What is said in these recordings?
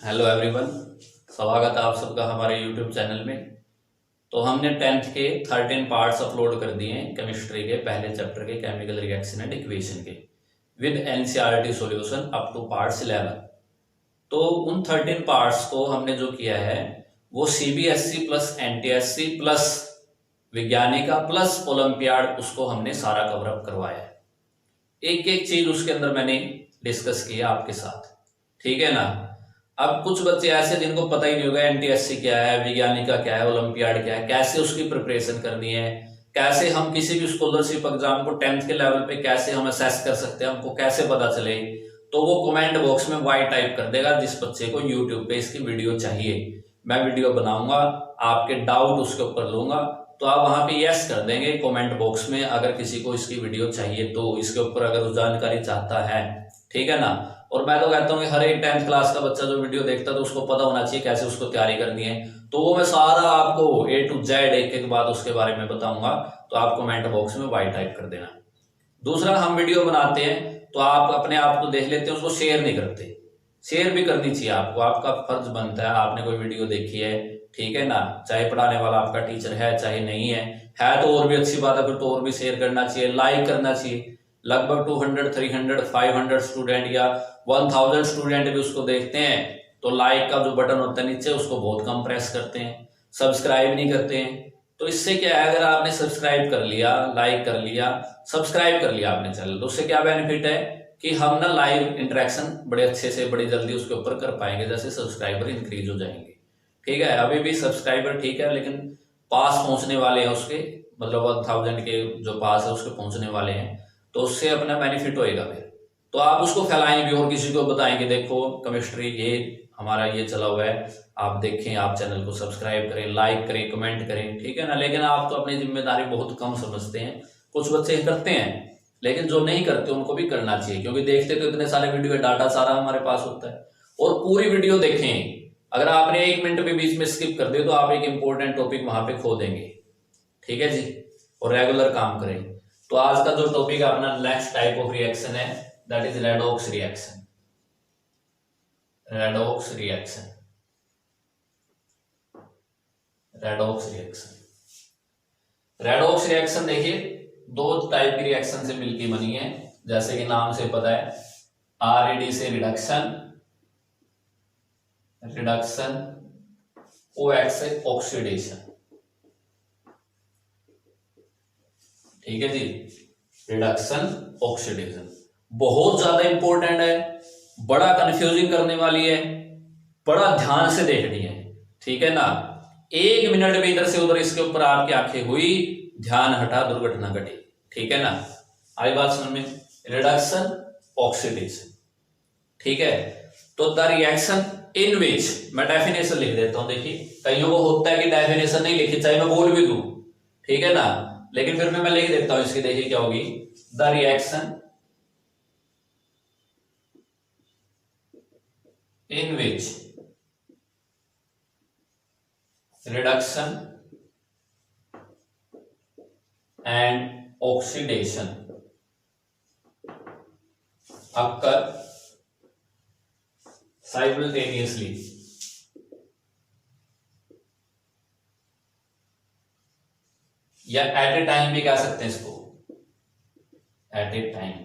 Hello everyone, स्वागत है आप सबका हमारे यूट्यूब चैनल में। तो हमने 10th के 13 पार्ट्स अपलोड कर दिए हैं केमिस्ट्री के पहले चैप्टर के केमिकल रिएक्शन एंड इक्वेशन के with NCERT solution up two parts 11। तो उन 13 पार्ट्स को हमने जो किया है वो CBSE plus NTSC plus Vigyanika plus Olympiad, उसको हमने सारा कवर अप करवाया है। एक एक चीज उसके अंदर मैंने डिस्कस किया आपके साथ, ठीक है ना। अब कुछ बच्चे ऐसे जिनको पता ही नहीं होगा एनटीएससी क्या है, विज्ञानिका क्या है, ओलंपियाड क्या है, कैसे उसकी प्रिपरेशन करनी है, कैसे हम किसी भी स्कॉलरशिप एग्जाम को 10th के लेवल पे कैसे हम असेस कर सकते हैं, हमको कैसे पता चले। तो वो कमेंट बॉक्स में वाई टाइप कर देगा जिस बच्चे को यूट्यूब पे इसकी वीडियो चाहिए। मैं वीडियो बनाऊंगा, आपके डाउट उसके ऊपर लूंगा, तो आप वहां पे यस कर देंगे कमेंट बॉक्स में अगर किसी को इसकी वीडियो चाहिए तो, इसके ऊपर अगर उस जानकारी चाहता है, ठीक है ना। और मैं तो कहता हूँ कि हर एक 10th क्लास का बच्चा जो वीडियो देखता है तो उसको पता होना चाहिए कैसे उसको तैयारी करनी है। तो वो मैं सारा आपको A to Z एक एक बात उसके बारे में बताऊंगा, तो आप कमेंट बॉक्स में वाई टाइप कर देना। दूसरा, हम वीडियो बनाते हैं तो आप अपने आप को देख लेते हैं, उसको शेयर नहीं करते। शेयर भी करनी चाहिए आपको, आपका फर्ज बनता है। आपने कोई वीडियो देखी है, ठीक है ना, चाहे पढ़ाने वाला आपका टीचर है चाहे नहीं है तो और भी अच्छी बात है, फिर तो और भी शेयर करना चाहिए, लाइक करना चाहिए। लगभग 200, 300, 500 स्टूडेंट या 1000 स्टूडेंट भी उसको देखते हैं, तो लाइक का जो बटन होता है नीचे उसको बहुत कम प्रेस करते हैं, सब्सक्राइब नहीं करते हैं। तो इससे क्या है, अगर आपने सब्सक्राइब कर लिया, लाइक कर लिया, सब्सक्राइब कर लिया आपने चैनल, तो उससे क्या बेनिफिट है कि हम ना लाइव इंटरेक्शन बड़े अच्छे से बड़ी जल्दी उसके ऊपर कर पाएंगे, जैसे सब्सक्राइबर इंक्रीज हो जाएंगे। ठीक है, अभी भी सब्सक्राइबर ठीक है, लेकिन पास पहुंचने वाले हैं उसके, मतलब 1000 के जो पास है उसके पहुंचने वाले हैं, तो उससे अपना बेनिफिट होएगा फिर। तो आप उसको फैलाएं भी और किसी को बताएं कि देखो केमिस्ट्री ये हमारा ये चला हुआ है, आप देखें, आप चैनल को सब्सक्राइब करें, लाइक करें, कमेंट करें, ठीक है ना। लेकिन आप तो अपनी जिम्मेदारी बहुत कम समझते हैं। कुछ बच्चे करते हैं, लेकिन जो नहीं करते उनको भी करना चाहिए, क्योंकि देखते तो इतने सारे वीडियो, डाटा सारा हमारे पास होता है। और पूरी वीडियो देखें, अगर आपने 1 मिनट भी बीच में स्किप कर दिया तो आप एक इंपॉर्टेंट टॉपिक वहां पे खो देंगे, ठीक है जी। और रेगुलर काम करें। तो आज का जो टॉपिक अपना नेक्स्ट टाइप ऑफ रिएक्शन है, that is redox reaction. Redox reaction, redox reaction. Redox reaction देखिए 2 टाइप की रिएक्शन से मिलकर बनी है, जैसे कि नाम से पता है, आरएडी से रिडक्शन, रिडक्शन, ओएक्स से ऑक्सीडेशन, ठीक है जी। रिडक्शन, ऑक्सीडेशन बहुत ज्यादा इंपॉर्टेंट है, बड़ा कंफ्यूजिंग करने वाली है, बड़ा ध्यान से देखनी है, ठीक है ना। 1 मिनट भी इधर से उधर इसके ऊपर आपकी आंखें हुई, ध्यान हटा, दुर्घटना घटी, ठीक है ना। आई बात समझ में। रिडक्शन, ऑक्सीडेशन, ठीक है। तो द रिएक्शन इन विच, मैं डेफिनेशन लिख देता हूं, देखिए कईयों को होता है कि डेफिनेशन नहीं लिखी, चाहे मैं बोल भी दूं, ठीक है ना, लेकिन फिर मैं लिख देता हूं इसकी। देखिए क्या होगी, the reaction in which reduction and oxidation occur simultaneously, या एट ए टाइम भी कह सकते हैं इसको, at a time.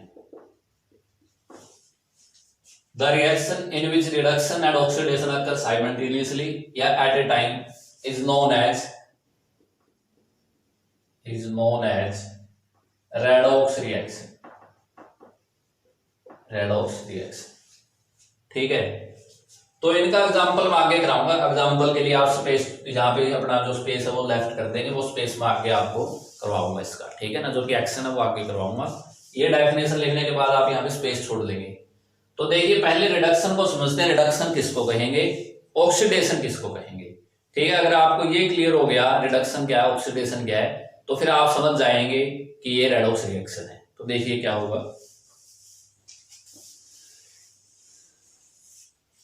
The reaction in which reduction and oxidation occur simultaneously या at a time is known as redox reaction, redox reaction, ठीक है। तो इनका एग्जांपल मैं आगे कराऊंगा। एग्जांपल के लिए आप स्पेस, यहाँ पे अपना जो स्पेस है वो लेफ्ट कर देंगे, वो स्पेस में आगे आपको करवाऊंगा इसका, ठीक है ना। जो कि एक्शन है वो आगे करवाऊंगा। ये डेफिनेशन लिखने के बाद आप यहाँ पे स्पेस छोड़ देंगे। तो देखिए पहले रिडक्शन को समझते हैं, रिडक्शन किसको कहेंगे, ऑक्सीडेशन किसको कहेंगे, ठीक है। अगर आपको ये क्लियर हो गया रिडक्शन क्या है, ऑक्सीडेशन क्या है, तो फिर आप समझ जाएंगे कि ये रेडॉक्स रिएक्शन है। तो देखिए क्या होगा,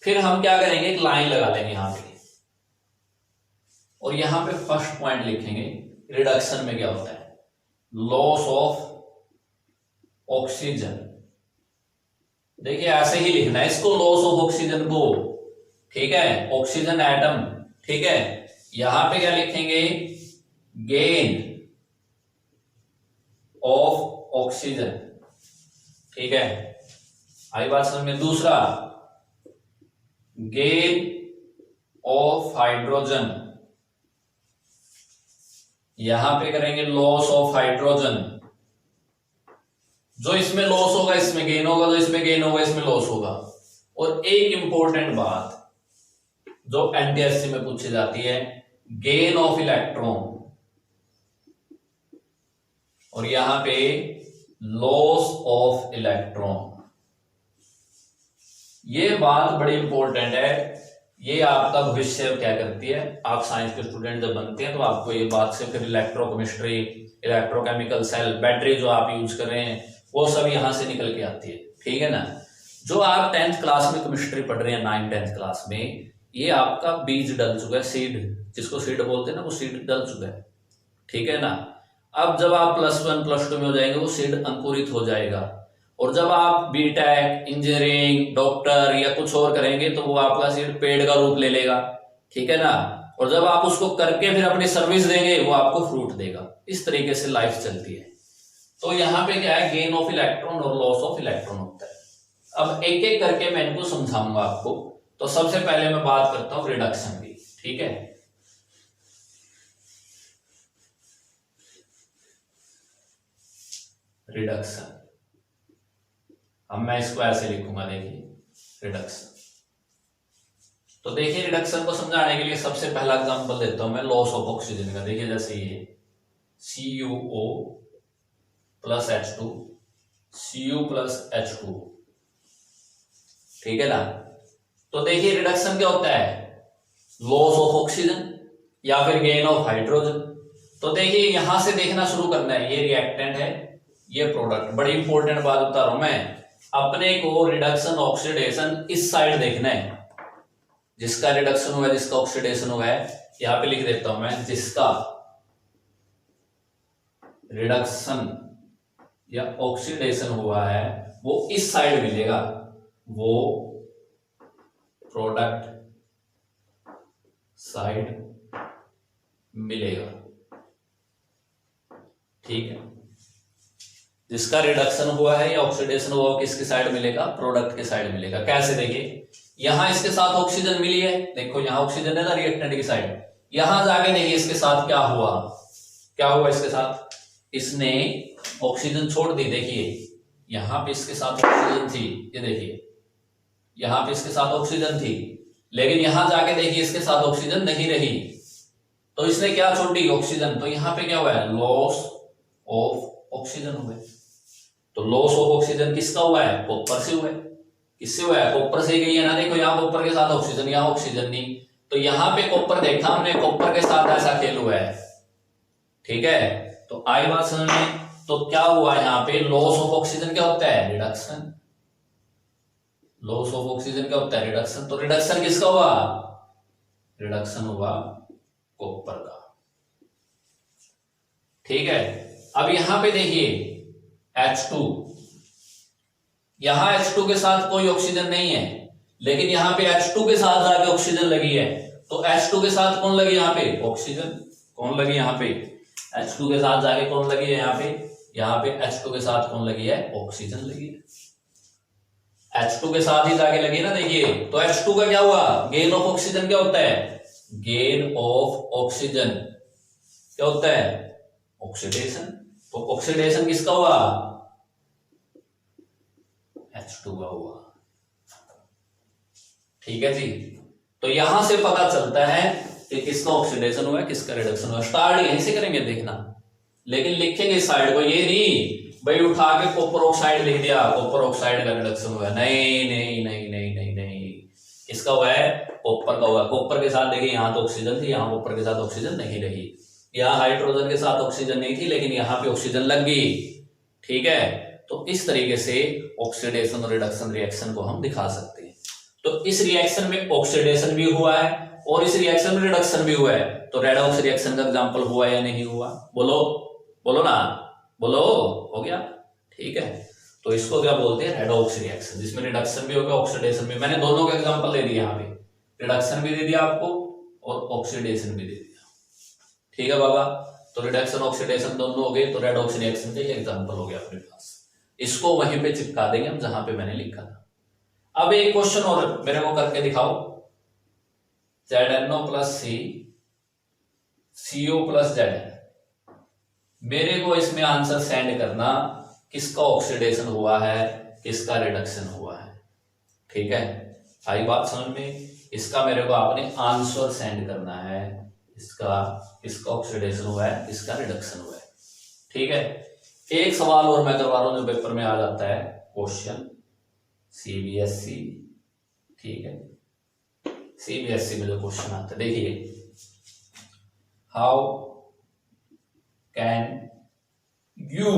फिर हम क्या करेंगे, एक लाइन लगा लेंगे यहां पे, और यहां पे फर्स्ट पॉइंट लिखेंगे रिडक्शन में क्या होता है, लॉस ऑफ ऑक्सीजन। देखिए ऐसे ही लिखना है इसको, लॉस ऑफ ऑक्सीजन को, ठीक है, ऑक्सीजन एटम, ठीक है। यहां पे क्या लिखेंगे, गेन ऑफ ऑक्सीजन, ठीक है, आई बात समझ में। दूसरा, गेन ऑफ हाइड्रोजन, यहां पे करेंगे लॉस ऑफ हाइड्रोजन। जो इसमें लॉस होगा इसमें गेन होगा, जो इसमें गेन होगा इसमें लॉस होगा। और एक इंपॉर्टेंट बात जो एनटीएससी में पूछी जाती है, गेन ऑफ इलेक्ट्रॉन, और यहां पे लॉस ऑफ इलेक्ट्रॉन। ये बात बड़ी इंपॉर्टेंट है, ये आपका भविष्य क्या करती है। आप साइंस के स्टूडेंट जब बनते हैं तो आपको ये बात से फिर इलेक्ट्रोकेमिस्ट्री, इलेक्ट्रोकेमिकल सेल, बैटरी जो आप यूज कर रहे हैं वो सब यहां से निकल के आती है, ठीक है ना। जो आप 10th क्लास में केमिस्ट्री पढ़ रहे हैं, 9th-10th क्लास में, ये आपका बीज डल चुका है, सीड, जिसको सीड बोलते हैं ना, वो सीड डल चुका है, ठीक है ना। अब जब आप +1 +2 में हो जाएंगे वो सीड अंकुरित हो जाएगा, और जब आप बीटेक, इंजीनियरिंग, डॉक्टर या कुछ और करेंगे तो वो आपका सीड पेड़ का रूप ले लेगा, ठीक है ना। और जब आप उसको करके फिर अपनी सर्विस देंगे वो आपको फ्रूट देगा। इस तरीके से लाइफ चलती है। तो यहाँ पे क्या है, गेन ऑफ इलेक्ट्रॉन और लॉस ऑफ इलेक्ट्रॉन होता है। अब एक एक करके मैं इनको समझाऊंगा आपको। तो सबसे पहले मैं बात करता हूं रिडक्शन की, ठीक है। रिडक्शन, अब मैं इसको ऐसे लिखूंगा, देखिए रिडक्शन। तो देखिए रिडक्शन को समझाने के लिए सबसे पहला एग्जांपल देता हूं मैं लॉस ऑफ ऑक्सीजन का। देखिए जैसे ये CuO + H2, Cu + H2, ठीक है ना। तो देखिए रिडक्शन क्या होता है, लॉस ऑफ ऑक्सीजन या फिर गेन ऑफ हाइड्रोजन। तो देखिए यहां से देखना शुरू करना है, ये रिएक्टेंट है, ये प्रोडक्ट। बड़ी इंपॉर्टेंट बात बता रहा हूं मैं, अपने को रिडक्शन ऑक्सीडेशन इस साइड देखना है। जिसका रिडक्शन हुआ है, जिसका ऑक्सीडेशन हुआ है, यहां पे लिख देता हूं मैं, जिसका रिडक्शन या ऑक्सीडेशन हुआ है वो इस साइड मिलेगा, वो प्रोडक्ट साइड मिलेगा, ठीक है। जिसका रिडक्शन हुआ है या ऑक्सीडेशन हुआ है किसकी साइड मिलेगा, प्रोडक्ट के साइड मिलेगा। कैसे, देखिए यहां इसके साथ ऑक्सीजन मिली है, देखो यहां ऑक्सीजन है ना रिएक्टेंट की साइड। यहां जाके देखिए इसके साथ क्या हुआ, क्या हुआ इसके साथ, इसने ऑक्सीजन छोड़ दी। देखिए यहां पे इसके साथ ऑक्सीजन थी, ये देखिए यहां पे इसके साथ ऑक्सीजन थी, लेकिन यहां जाके देखिए इसके साथ ऑक्सीजन नहीं रही, तो इसने क्या छोड़ दी, ऑक्सीजन। तो यहां पे क्या हुआ है, लॉस ऑफ ऑक्सीजन हुआ है। तो लॉस ऑफ ऑक्सीजन किसका हुआ है, कॉपर से हुआ है। किससे हुआ है, कॉपर से गई है ना। देखो यहाँ कॉपर के साथ ऑक्सीजन, यहाँ ऑक्सीजन नहीं, तो यहां पे कॉपर देखा हमने, कॉपर के साथ ऐसा खेल हुआ है, ठीक है। तो आई बात समझ में। तो क्या हुआ यहाँ पे, लॉस ऑफ ऑक्सीजन क्या होता है, रिडक्शन। लॉस ऑफ ऑक्सीजन क्या होता है, रिडक्शन। तो रिडक्शन किसका हुआ, रिडक्शन हुआ कॉपर का, ठीक है। अब यहां पे देखिए H2, यहां H2 के साथ कोई ऑक्सीजन नहीं है, लेकिन यहां पे H2 के साथ जाके ऑक्सीजन लगी है। तो H2 के साथ कौन लगी, यहां पे ऑक्सीजन। कौन लगी यहां पे, H2 के साथ जाके कौन लगी है, यहां पे H2 के साथ कौन लगी है, ऑक्सीजन लगी है। H2 के साथ ही जाके लगी ना, देखिए। तो H2 का क्या हुआ, गेन ऑफ ऑक्सीजन क्या होता है, गेन ऑफ ऑक्सीजन क्या होता है, ऑक्सीडेशन। तो ऑक्सीडेशन किसका हुआ, H2 का हुआ, ठीक है जी। तो यहां से पता चलता है कि किसका ऑक्सीडेशन हुआ है, किसका रिडक्शन हुआ है। स्टार्ट यहीं से करेंगे देखना, लेकिन लिखेंगे इस साइड को, ये नहीं भाई उठा के कॉपर ऑक्साइड लिख दिया, कॉपर ऑक्साइड का रिडक्शन हुआ है। नहीं नहीं नहीं नहीं नहीं नहीं, किसका हुआ है, कॉपर का हुआ है। कॉपर के साथ देखिए यहाँ तो ऑक्सीजन थी, यहाँ कॉपर के साथ ऑक्सीजन नहीं रही। यहाँ हाइड्रोजन के साथ ऑक्सीजन नहीं थी, लेकिन यहाँ पे ऑक्सीजन लग गई, ठीक है। तो इस तरीके से ऑक्सीडेशन और रिडक्शन रिएक्शन को हम दिखा सकते हैं। तो इस रिएक्शन में ऑक्सीडेशन भी हुआ है और इस रिएक्शन में रिडक्शन भी हुआ है। तो रेडॉक्स रिएक्शन का एग्जांपल हुआ या नहीं हुआ, बोलो बोलो ना, बोलो, हो गया, ठीक है। तो इसको क्या बोलते हैं, रेडॉक्स रिएक्शन, जिसमें रिडक्शन भी होगा ऑक्सीडेशन भी। मैंने दोनों का एग्जांपल दे दिया यहाँ पे, रिडक्शन भी दे दिया आपको और ऑक्सीडेशन भी दे दिया। ठीक है बाबा, तो रिडक्शन ऑक्सीडेशन दोनों हो गए, तो रेडॉक्स रिएक्शन का ये एग्जांपल हो गया अपने पास। इसको वहीं पे चिपका देंगे हम जहां पे मैंने लिखा था। अब एक क्वेश्चन और मेरे को करके दिखाओ, ZnO प्लस सी CO प्लस Zn। मेरे को इसमें आंसर सेंड करना किसका ऑक्सीडेशन हुआ है, किसका रिडक्शन हुआ है। ठीक है, आई बात समझ में। इसका मेरे को आपने आंसर सेंड करना है, इसका किसका ऑक्सीडेशन हुआ है, किसका रिडक्शन हुआ है। ठीक है, एक सवाल और मैं करवा रहा हूं जो पेपर में आ जाता है, क्वेश्चन CBSE। ठीक है, CBSE में जो क्वेश्चन आता है, देखिए, how can you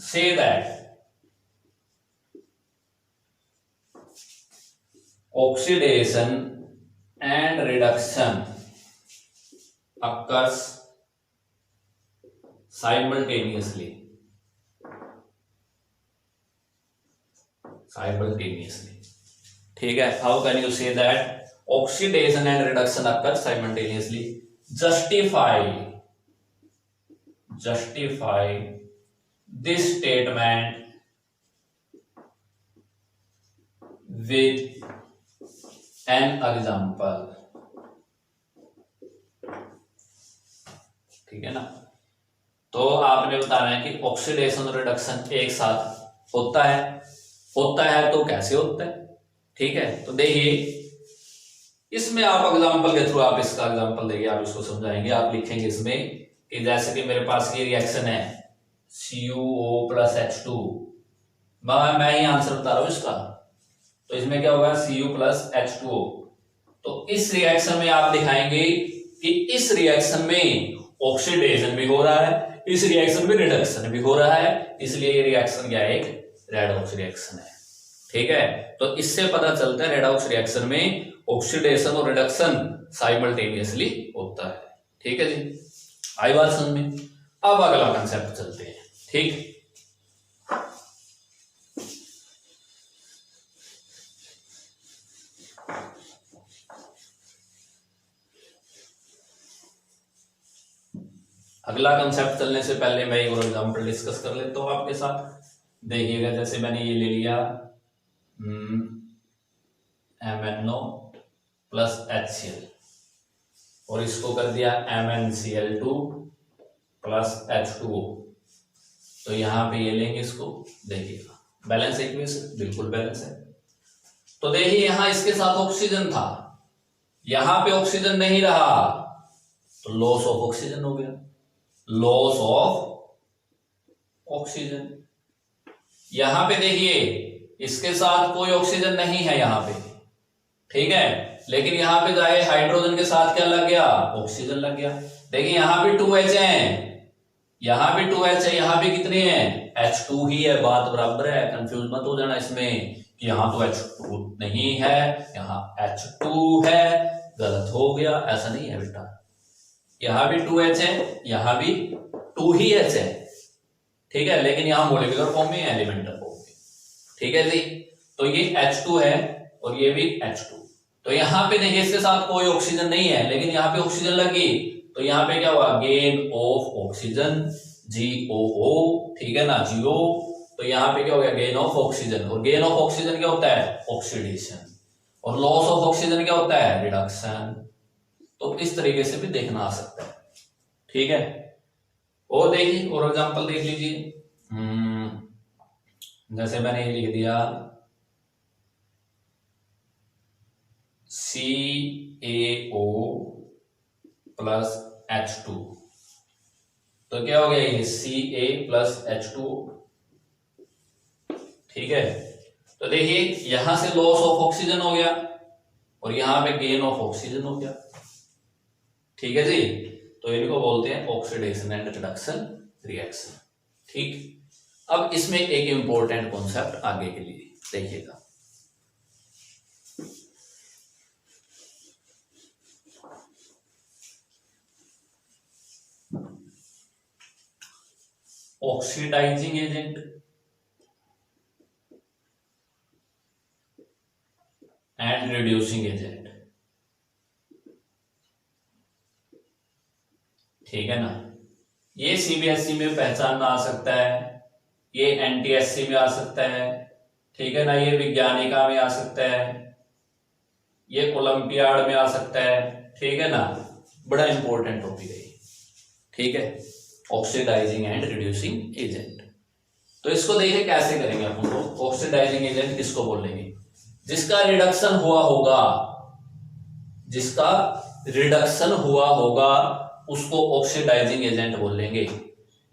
say that oxidation and reduction occurs simultaneously. ठीक है, how can you say that oxidation and reduction occur simultaneously? Justify this statement with an example। ठीक है ना, तो आपने बताना है कि ऑक्सीडेशन और रिडक्शन एक साथ होता है तो कैसे होता है। ठीक है, तो देखिए इसमें आप एग्जांपल के थ्रू आप इसका एग्जांपल देखिए, आप इसको समझाएंगे। आप लिखेंगे इसमें कि जैसे कि मेरे पास ये रिएक्शन है CuO प्लस H2, मैं ही आंसर बता रहा हूं इसका। तो इसमें क्या होगा, Cu प्लस H2O। तो इस रिएक्शन में आप दिखाएंगे कि इस रिएक्शन में ऑक्सीडेशन भी हो रहा है, इस रिएक्शन में रिडक्शन भी हो रहा है, इसलिए ये रिएक्शन क्या है, एक रेडॉक्स रिएक्शन है। ठीक है, तो इससे पता चलता है रेडॉक्स रिएक्शन में ऑक्सीडेशन और रिडक्शन साइमल्टेनियसली होता है। ठीक है जी, आई बात समझ में। अब अगला कंसेप्ट चलते हैं। ठीक, अगला कंसेप्ट चलने से पहले मैं एक और एग्जांपल डिस्कस कर लेता हूं आपके साथ। देखिएगा, जैसे मैंने ये ले लिया MnO प्लस HCl और इसको कर दिया MnCl2 प्लस H2O। तो यहां पे ये लेंगे इसको, देखिएगा बैलेंस इक्वेशन, बिल्कुल बैलेंस है। तो देखिए यहां इसके साथ ऑक्सीजन था, यहां पे ऑक्सीजन नहीं रहा, तो लॉस ऑफ ऑक्सीजन हो गया, लॉस ऑफ ऑक्सीजन। यहां पे देखिए इसके साथ कोई ऑक्सीजन नहीं है यहां पे, ठीक है, लेकिन यहां पे जाए हाइड्रोजन के साथ क्या लग गया, ऑक्सीजन लग गया। देखिए यहां भी 2H है, यहां भी 2H है, यहां भी कितने हैं, H2 ही है, बात बराबर है। कंफ्यूज मत हो जाना इसमें कि यहां तो H2 नहीं है, यहां H2 है, गलत हो गया, ऐसा नहीं है बेटा। यहां भी 2H है, यहां भी 2H है, ठीक है, लेकिन यहां मॉलिक्यूलर फॉर्म में, एलिमेंटल फॉर्म में। ठीक है जी, तो ये H2 है और ये भी H2। तो यहां पे देखिए इसके साथ कोई ऑक्सीजन नहीं है, लेकिन यहां पे ऑक्सीजन लगी, तो यहां पे क्या हुआ, गेन ऑफ ऑक्सीजन, GOO, ठीक है ना, GO। तो यहां पे क्या हो गया, गेन ऑफ ऑक्सीजन। और गेन ऑफ ऑक्सीजन क्या होता है, ऑक्सीडेशन। और लॉस ऑफ ऑक्सीजन क्या होता है, रिडक्शन। तो इस तरीके से भी देखना आ सकता है। ठीक है, और देखिए और एग्जांपल देख लीजिए, जैसे मैंने ये लिख दिया CaO प्लस H2, तो क्या हो गया ये Ca प्लस H2। ठीक है, तो देखिए यहां से लॉस ऑफ ऑक्सीजन हो गया और यहां पे गेन ऑफ ऑक्सीजन हो गया। ठीक है जी, तो इनको बोलते हैं ऑक्सीडेशन एंड रिडक्शन रिएक्शन। ठीक, अब इसमें एक इंपॉर्टेंट कॉन्सेप्ट आगे के लिए देखिएगा। Oxidising agent and reducing agent, ठीक है ना। ये सीबीएसई में पहचानना आ सकता है, ये एनटीएससी में आ सकता है, ठीक है ना, ये विज्ञानिका में आ सकता है, ये ओलंपियाड में आ सकता है, ठीक है ना। बड़ा इंपॉर्टेंट टॉपिक है, ठीक है, ऑक्सीडाइजिंग एंड रिड्यूसिंग एजेंट। तो इसको देखिए कैसे करेंगे अपन लोग। ऑक्सीडाइजिंग एजेंट किसको बोलेंगे? जिसका रिडक्शन हुआ होगा, जिसका रिडक्शन हुआ होगा उसको ऑक्सीडाइजिंग एजेंट बोलेंगे।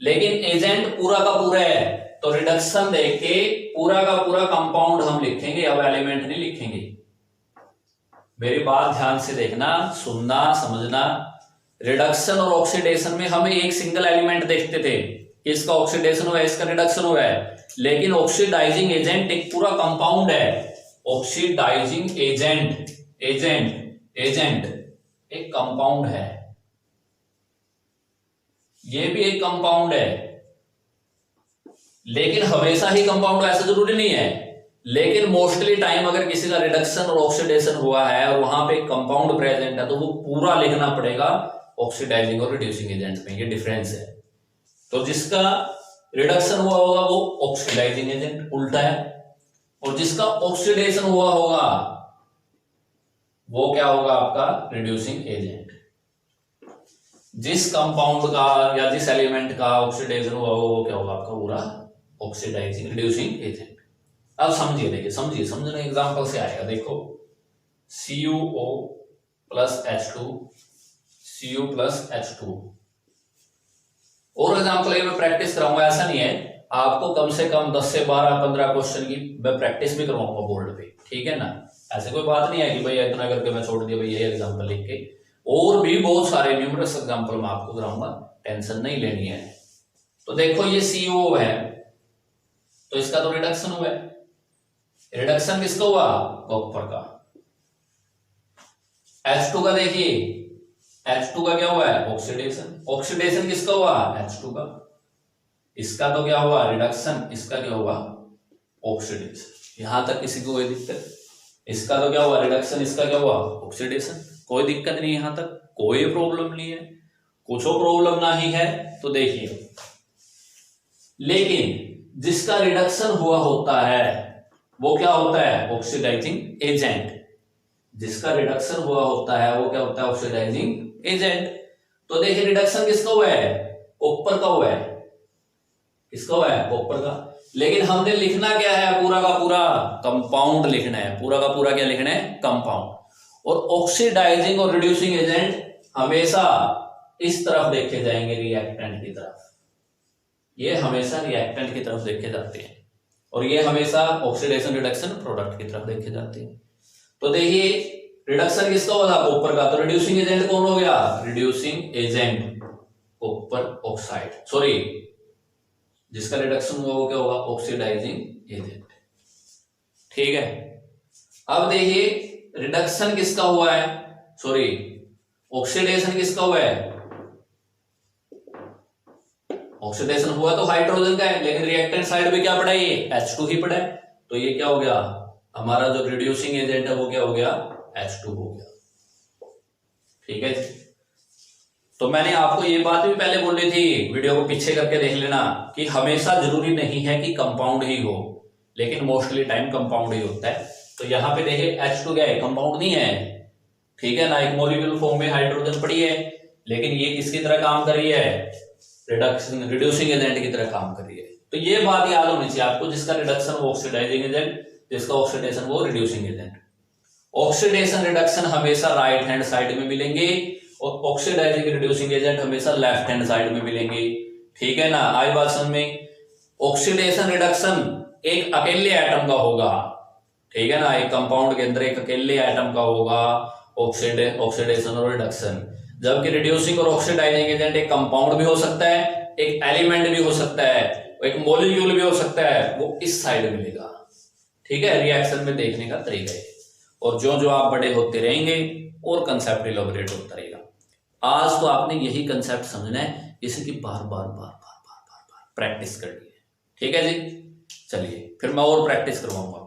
लेकिन एजेंट पूरा का पूरा है तो रिडक्शन देख के पूरा का पूरा कंपाउंड हम लिखेंगे, अब एलिमेंट नहीं लिखेंगे। मेरी बात ध्यान से देखना, सुनना, समझना। रिडक्शन और ऑक्सीडेशन में हम एक सिंगल एलिमेंट देखते थे कि इसका ऑक्सीडेशन हुआ है, इसका रिडक्शन हुआ है। लेकिन ऑक्सीडाइजिंग एजेंट एक पूरा कंपाउंड है। ऑक्सीडाइजिंग एजेंट, एजेंट एक कंपाउंड है, ये भी एक कंपाउंड है। लेकिन हमेशा ही कंपाउंड ऐसा जरूरी नहीं है, लेकिन मोस्टली टाइम अगर किसी का रिडक्शन और ऑक्सीडेशन हुआ है और वहां पे कंपाउंड प्रेजेंट है तो वो पूरा लिखना पड़ेगा ऑक्सीडाइजिंग और रिड्यूसिंग एजेंट में, ये डिफरेंस है। तो जिसका रिडक्शन हुआ होगा वो ऑक्सीडाइजिंग एजेंट उल्टा है, और जिसका ऑक्सीडेशन हुआ होगा वो क्या होगा आपका रिड्यूसिंग एजेंट। जिस कंपाउंड का या जिस एलिमेंट का ऑक्सीडेशन हुआ होगा वो क्या होगा आपका पूरा ऑक्सीडाइजिंग रिड्यूसिंग एजेंट। अब समझिए, देखिए समझिए, समझने एग्जांपल से आएगा। देखो CuO plus H2, Cu plus H2। और एग्जांपल ये मैं प्रैक्टिस कराऊंगा, ऐसा नहीं है, आपको कम से कम 10 से 12 15 क्वेश्चन की मैं प्रैक्टिस भी करवाऊंगा बोर्ड पे, ठीक है ना। ऐसे कोई बात नहीं है कि भाई इतना करके मैं छोड़ दिया, भाई ये एग्जांपल लिख के। और भी बहुत सारे न्यूमरस एग्जांपल मैं आपको कराऊंगा, टेंशन नहीं लेनी है। तो देखो ये CuO है तो इसका तो रिडक्शन हुआ है। रिडक्शन किसका हुआ? कॉपर का। H2 का देखिए, H2 का क्या हुआ है? ऑक्सीडेशन। ऑक्सीडेशन किसका हुआ? H2 का। इसका तो क्या हुआ? रिडक्शन। इसका क्या हुआ? ऑक्सीडेशन। यहां तक किसी को कोई दिक्कत? इसका तो क्या हुआ? रिडक्शन। इसका क्या हुआ? ऑक्सीडेशन। कोई दिक्कत नहीं, यहां तक कोई प्रॉब्लम नहीं है, कुछ प्रॉब्लम नहीं है। तो देखिए, लेकिन जिसका रिडक्शन हुआ होता है वो क्या होता है? Oxidising agent. जिसका रिडक्शन हुआ होता है वो क्या होता है? Oxidising agent. तो देखिए रिडक्शन किसका हुआ है? कॉपर का हुआ है। किसका हुआ है? कॉपर का। लेकिन हमने लिखना क्या है? पूरा का पूरा कंपाउंड लिखना है। पूरा का पूरा क्या लिखना है? कंपाउंड। और ऑक्सीडाइजिंग और रिड्यूसिंग एजेंट हमेशा इस तरफ देखे जाएंगे, रिएक्टेंट की तरफ। ये हमेशा रिएक्टेंट की तरफ देखे जाते हैं और ये हमेशा ऑक्सीडेशन रिडक्शन प्रोडक्ट की तरफ देखे जाते हैं। तो देखिए रिडक्शन किसका हुआ था? कॉपर का। तो रिड्यूसिंग एजेंट कौन हो गया? Reducing agent copper oxide, sorry, जिसका रिडक्शन हुआ वो क्या होगा? ऑक्सीडाइजिंग एजेंट, ठीक है। अब देखिए रिडक्शन किसका हुआ है? सॉरी, ऑक्सीडेशन किसका हुआ है? ऑक्सीडेशन हुआ तो हाइड्रोजन का है, लेकिन रिएक्टेंट साइड पे क्या पड़ा? ये H2 ही पड़ा है। तो ये क्या हो गया? हमारा जो रिड्यूसिंग एजेंट है वो क्या हो गया? H2 हो गया, ठीक है। तो मैंने आपको ये बात भी पहले बोली थी, वीडियो को पीछे करके देख लेना, कि हमेशा जरूरी नहीं है कि कंपाउंड ही हो, लेकिन मोस्टली टाइम कंपाउंड ही होता है। तो यहाँ पे देखिए H2 क्या है? कंपाउंड नहीं है, ठीक है ना। एक मॉलिक्यूल फॉर्म में हाइड्रोजन पड़ी है, लेकिन ये किसकी तरह काम कर रही है? रिडक्शन रिड्यूसिंग एजेंट की तरह काम कर रही है। तो ये बात याद होनी चाहिए आपको, जिसका रिडक्शन वो ऑक्सीडाइजिंग एजेंट, जिसका ऑक्सीडेशन वो रिड्यूसिंग एजेंट। ऑक्सीडेशन रिडक्शन हमेशा राइट हैंड साइड में मिलेंगे और ऑक्सीडाइजिंग रिड्यूसिंग एजेंट हमेशा लेफ्ट हैंड साइड में मिलेंगे, ठीक है ना। आई बात समझ में? ऑक्सीडेशन रिडक्शन एक अकेले एटम का होगा, ठीक है ना। एक कंपाउंड के अंदर एक अकेले एटम का होगा ऑक्सीडेशन और रिडक्शन, जबकि रिड्यूसिंग और ऑक्सीडाइजिंग एजेंट एक कंपाउंड भी हो सकता है, एक एलिमेंट भी हो सकता है, एक मॉलिक्यूल भी हो सकता है, वो इस साइड मिलेगा, ठीक है। रिएक्शन में देखने का तरीका है। और जो जो आप बड़े होते रहेंगे और कंसेप्ट इलैबोरेट होता रहेगा। आज तो आपने यही कंसेप्ट समझना है, इसी की बार बार बार बार बार बार बार प्रैक्टिस करनी है, ठीक है जी। चलिए फिर मैं और प्रैक्टिस करवाऊंगा।